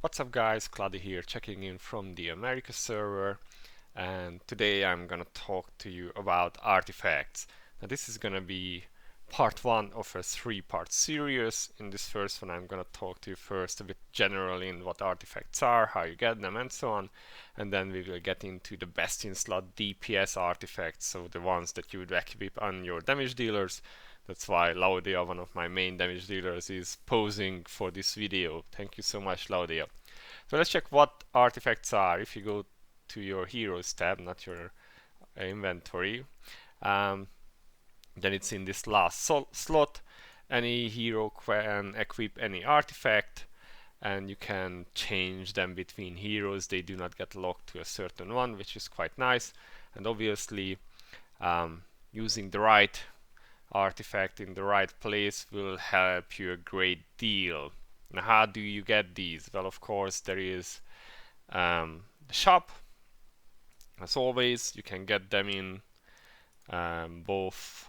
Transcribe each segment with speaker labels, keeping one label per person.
Speaker 1: What's up guys, Cloudie here, checking in from the America server, and today I'm gonna talk to you about artifacts. Now this is gonna be part one of a three-part series. In this first one I'm gonna talk to you first a bit generally in what artifacts are, how you get them and so on, and then we will get into the best in slot DPS artifacts, so the ones that you would equip on your damage dealers. That's why Laudia, one of my main damage dealers, is posing for this video. Thank you so much, Laudia. So let's check what artifacts are. If you go to your heroes tab, not your inventory, then it's in this last slot. Any hero can equip any artifact, and you can change them between heroes. They do not get locked to a certain one, which is quite nice. And obviously, using the right artifact in the right place will help you a great deal. Now, how do you get these? Well, of course, there is the shop. As always, you can get them in both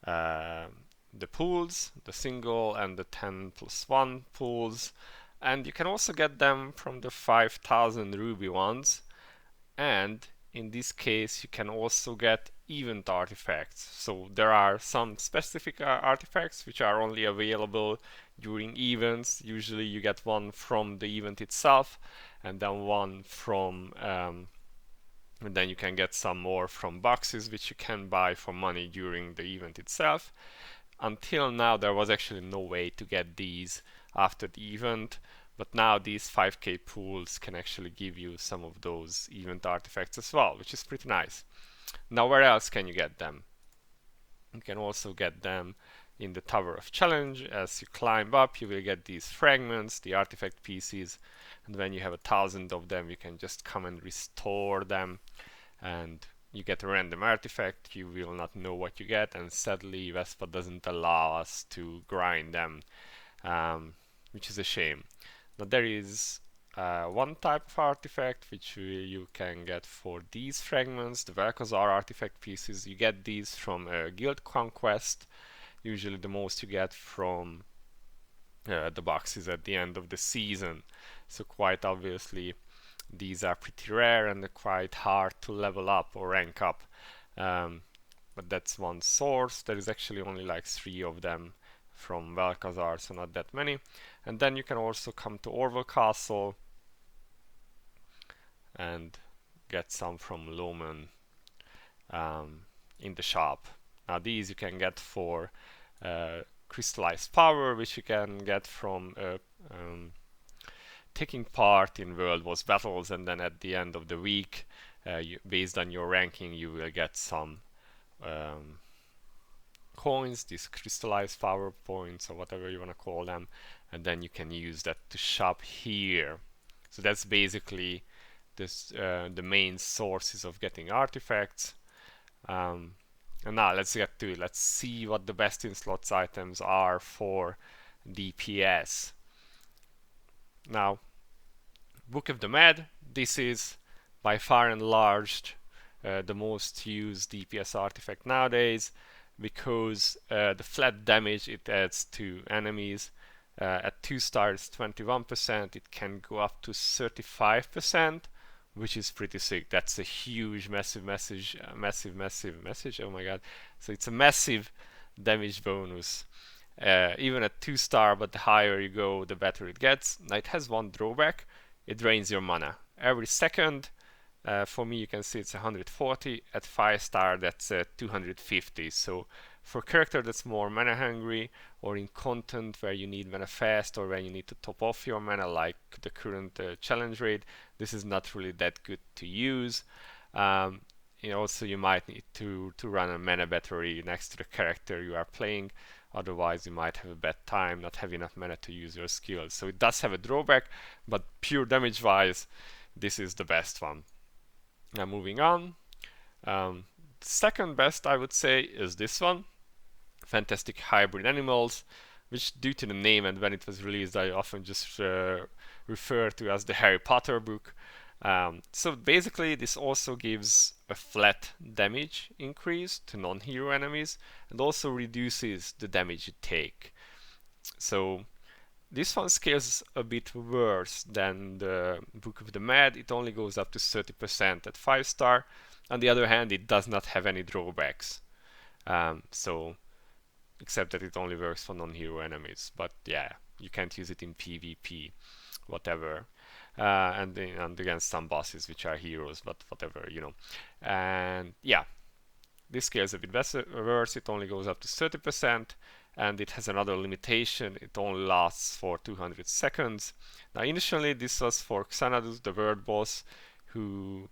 Speaker 1: the pools, the single and the 10+1 pools, and you can also get them from the 5000 ruby ones, and in this case you can also get event artifacts. So there are some specific artifacts which are only available during events. Usually you get one from the event itself, and then one from and then you can get some more from boxes which you can buy for money during the event itself. Until now there was actually no way to get these after the event, but now these 5k pools can actually give you some of those event artifacts as well, which is pretty nice. Now where else can you get them? You can also get them in the Tower of Challenge. As you climb up you will get these fragments, the artifact pieces, and when you have 1000 of them you can just come and restore them, and you get a random artifact. You will not know what you get, and sadly Vespa doesn't allow us to grind them, which is a shame. Now there is one type of artifact which you can get for these fragments, the Vel'Ko'zar artifact pieces. You get these from Guild Conquest. Usually the most you get from the boxes at the end of the season. So quite obviously these are pretty rare and they're quite hard to level up or rank up. But that's one source. There is actually only like 3 of them from Vel'Ko'zar, so not that many. And then you can also come to Orville Castle and get some from Loman in the shop. Now these you can get for crystallized power, which you can get from taking part in World Boss battles, and then at the end of the week, based on your ranking, you will get some coins, these crystallized power points or whatever you want to call them, and then you can use that to shop here. So that's basically this the main sources of getting artifacts. And now let's get to it. Let's see what the best in slots items are for DPS. Now, Book of the Mad, this is by far and large the most used DPS artifact nowadays, because the flat damage it adds to enemies at 2 stars 21%, it can go up to 35%, which is pretty sick. That's a huge, massive message, oh my god. So it's a massive damage bonus, even at 2 star, but the higher you go, the better it gets. Now it has one drawback: it drains your mana every second. For me, you can see it's 140. At 5 star, that's 250. So for a character that's more mana hungry, or in content where you need mana fast, or where you need to top off your mana, like the current challenge raid, this is not really that good to use. Also, you might need to run a mana battery next to the character you are playing. Otherwise, you might have a bad time, not have enough mana to use your skills. So it does have a drawback, but pure damage-wise, this is the best one. Now moving on, second best I would say is this one, Fantastic Hybrid Animals, which due to the name and when it was released I often just refer to as the Harry Potter book. So basically this also gives a flat damage increase to non-hero enemies and also reduces the damage you take. So This one scales a bit worse than the Book of the Mad. It only goes up to 30% at 5-star. On the other hand, it does not have any drawbacks. So except that it only works for non-hero enemies. But yeah, you can't use it in PvP, whatever. And against some bosses which are heroes, but whatever, you know. And yeah, this scales a bit worse. It only goes up to 30%, and it has another limitation. It only lasts for 200 seconds. Now, initially, this was for Xanadus, the world boss, who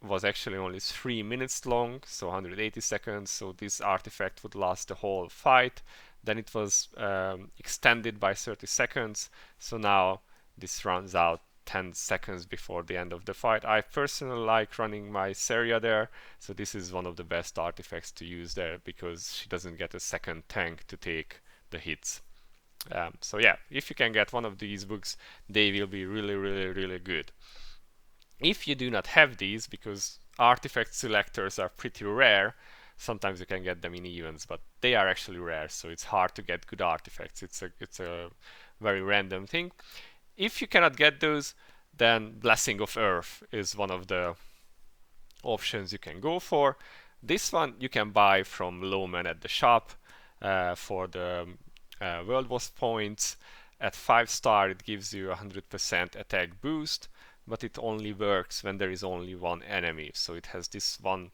Speaker 1: was actually only 3 minutes long, so 180 seconds. So this artifact would last the whole fight. Then it was extended by 30 seconds. So now this runs out 10 seconds before the end of the fight. I personally like running my Seria there, so this is one of the best artifacts to use there because she doesn't get a second tank to take the hits. So yeah, if you can get one of these books, they will be really good. If you do not have these, because artifact selectors are pretty rare, sometimes you can get them in events, but they are actually rare, so it's hard to get good artifacts. It's a very random thing. If you cannot get those, then Blessing of Earth is one of the options you can go for. This one you can buy from Loman at the shop for the World Boss points. At 5-star it gives you 100% attack boost, but it only works when there is only one enemy. So it has this one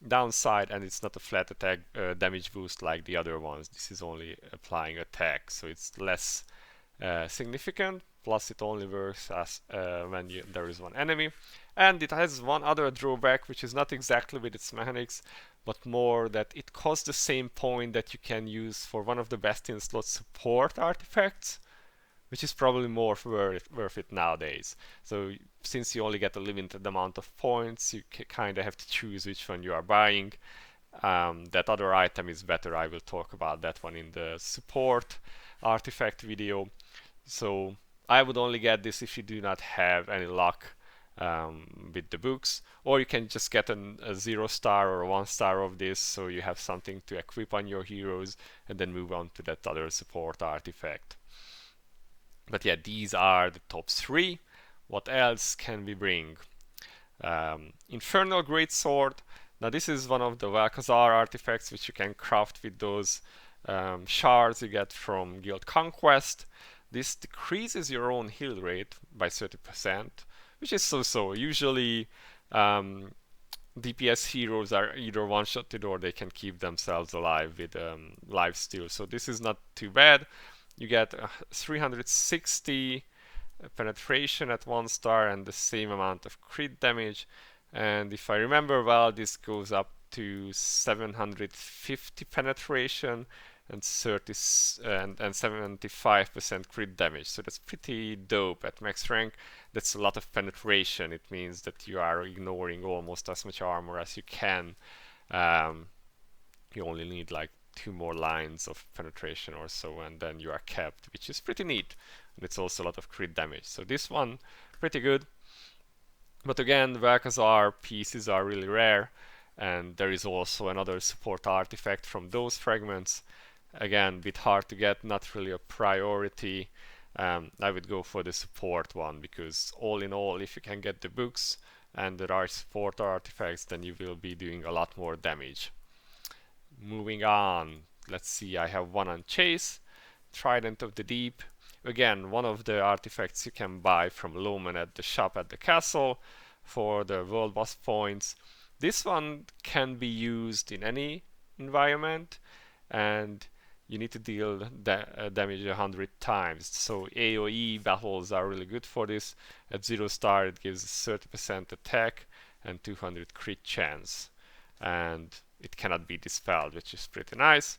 Speaker 1: downside, and it's not a flat attack damage boost like the other ones. This is only applying attack, so it's less significant. Plus it only works as when there is one enemy. And it has one other drawback, which is not exactly with its mechanics, but more that it costs the same point that you can use for one of the Bastion slot support artifacts, which is probably more worth it nowadays. So since you only get a limited amount of points, you kind of have to choose which one you are buying. That other item is better. I will talk about that one in the support artifact video. So I would only get this if you do not have any luck with the books, or you can just get a 0-star or a 1-star of this, so you have something to equip on your heroes and then move on to that other support artifact. But yeah, these are the top 3. What else can we bring? Infernal Greatsword. Now this is one of the Valkazar artifacts which you can craft with those shards you get from Guild Conquest. This decreases your own heal rate by 30%, which is so-so. Usually DPS heroes are either one-shotted or they can keep themselves alive with lifesteal. So this is not too bad. You get 360 penetration at 1-star and the same amount of crit damage. And if I remember well, this goes up to 750 penetration and 75% crit damage. So that's pretty dope at max rank. That's a lot of penetration. It means that you are ignoring almost as much armor as you can. You only need like 2 more lines of penetration or so, and then you are capped, which is pretty neat. And it's also a lot of crit damage. So this one, pretty good. But again, Valkazar pieces are really rare, and there is also another support artifact from those fragments. Again, a bit hard to get, not really a priority. I would go for the support one, because all in all, if you can get the books and the right support artifacts, then you will be doing a lot more damage. Moving on, let's see, I have one on Chase, Trident of the Deep. Again, one of the artifacts you can buy from Loman at the shop at the castle for the world boss points. This one can be used in any environment, and you need to deal damage 100 times. So AoE battles are really good for this. At 0-star it gives 30% attack and 200 crit chance. And it cannot be dispelled, which is pretty nice.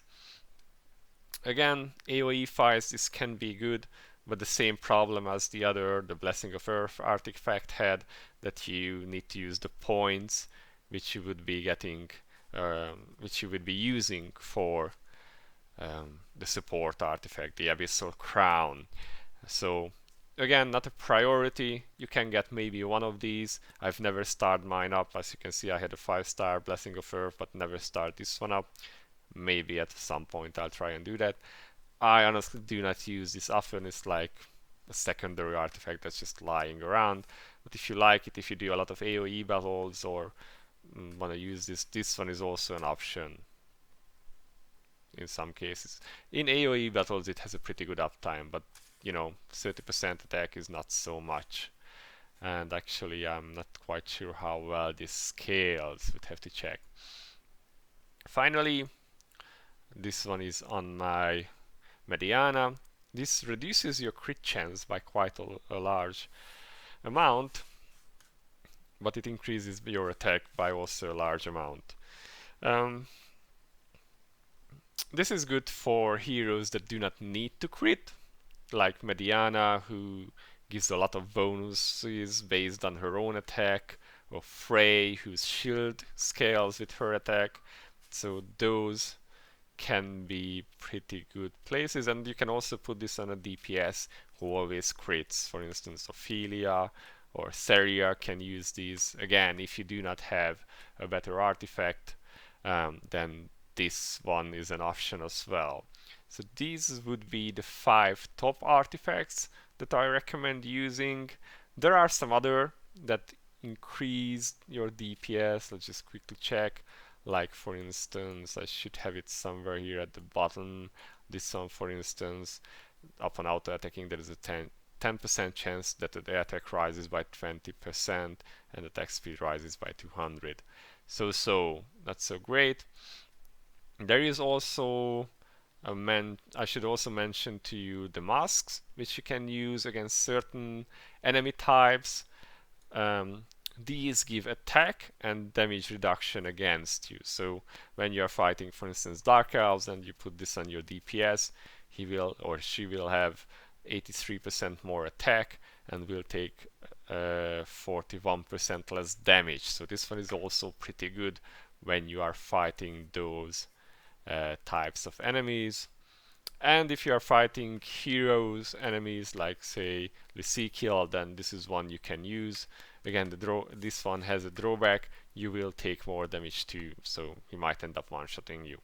Speaker 1: Again, AoE fights, this can be good, but the same problem as the other, the Blessing of Earth artifact had, that you need to use the points which you would be getting, which you would be using for the support artifact, the Abyssal Crown. So again, not a priority. You can get maybe one of these. I've never started mine up. As you can see, I had a 5-star Blessing of Earth, but never started this one up. Maybe at some point I'll try and do that. I honestly do not use this often. It's like a secondary artifact that's just lying around. But if you like it, if you do a lot of AoE battles or want to use this one is also an option in some cases. In AoE battles, it has a pretty good uptime, but you know, 30% attack is not so much. And actually, I'm not quite sure how well this scales. Would have to check. Finally, this one is on my Mediana. This reduces your crit chance by quite a large amount, but it increases your attack by also a large amount. This is good for heroes that do not need to crit, like Mediana, who gives a lot of bonuses based on her own attack, or Frey, whose shield scales with her attack. So those can be pretty good places, and you can also put this on a DPS who always crits. For instance, Ophelia or Seria can use these. Again, if you do not have a better artifact, then this one is an option as well. So these would be the 5 top artifacts that I recommend using. There are some other that increase your DPS. Let's just quickly check. Like for instance, I should have it somewhere here at the bottom. This one, for instance, upon auto attacking, there is a 10% chance that the attack rises by 20% and attack speed rises by 200. So not so great. There is also I should also mention to you the masks, which you can use against certain enemy types. These give attack and damage reduction against you. So when you are fighting, for instance, Dark Elves, and you put this on your DPS, he will or she will have 83% more attack and will take 41% less damage. So this one is also pretty good when you are fighting those types of enemies. And if you are fighting heroes enemies like say Lysikiel, then this is one you can use. Again, this one has a drawback: you will take more damage too, so he might end up one-shotting you.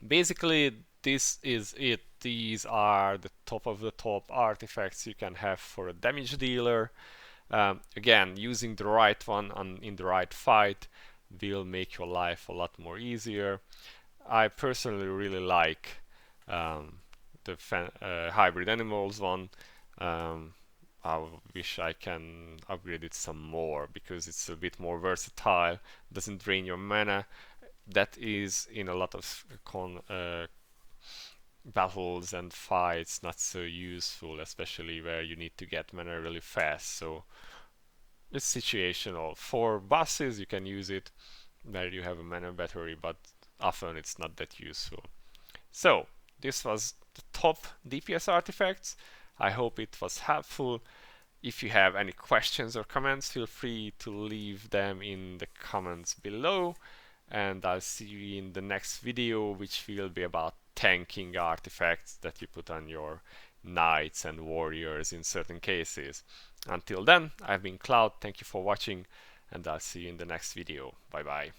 Speaker 1: Basically, this is it. These are the top of the top artifacts you can have for a damage dealer. Again, using the right one in the right fight will make your life a lot more easier. I personally really like the hybrid animals one. I wish I can upgrade it some more because it's a bit more versatile, doesn't drain your mana. That is in a lot of battles and fights not so useful, especially where you need to get mana really fast. So it's situational. For bosses you can use it where you have a mana battery, but often it's not that useful. So this was the top DPS artifacts. I hope it was helpful. If you have any questions or comments, feel free to leave them in the comments below, and I'll see you in the next video, which will be about tanking artifacts that you put on your knights and warriors in certain cases. Until then, I've been Cloud, thank you for watching, and I'll see you in the next video. Bye bye.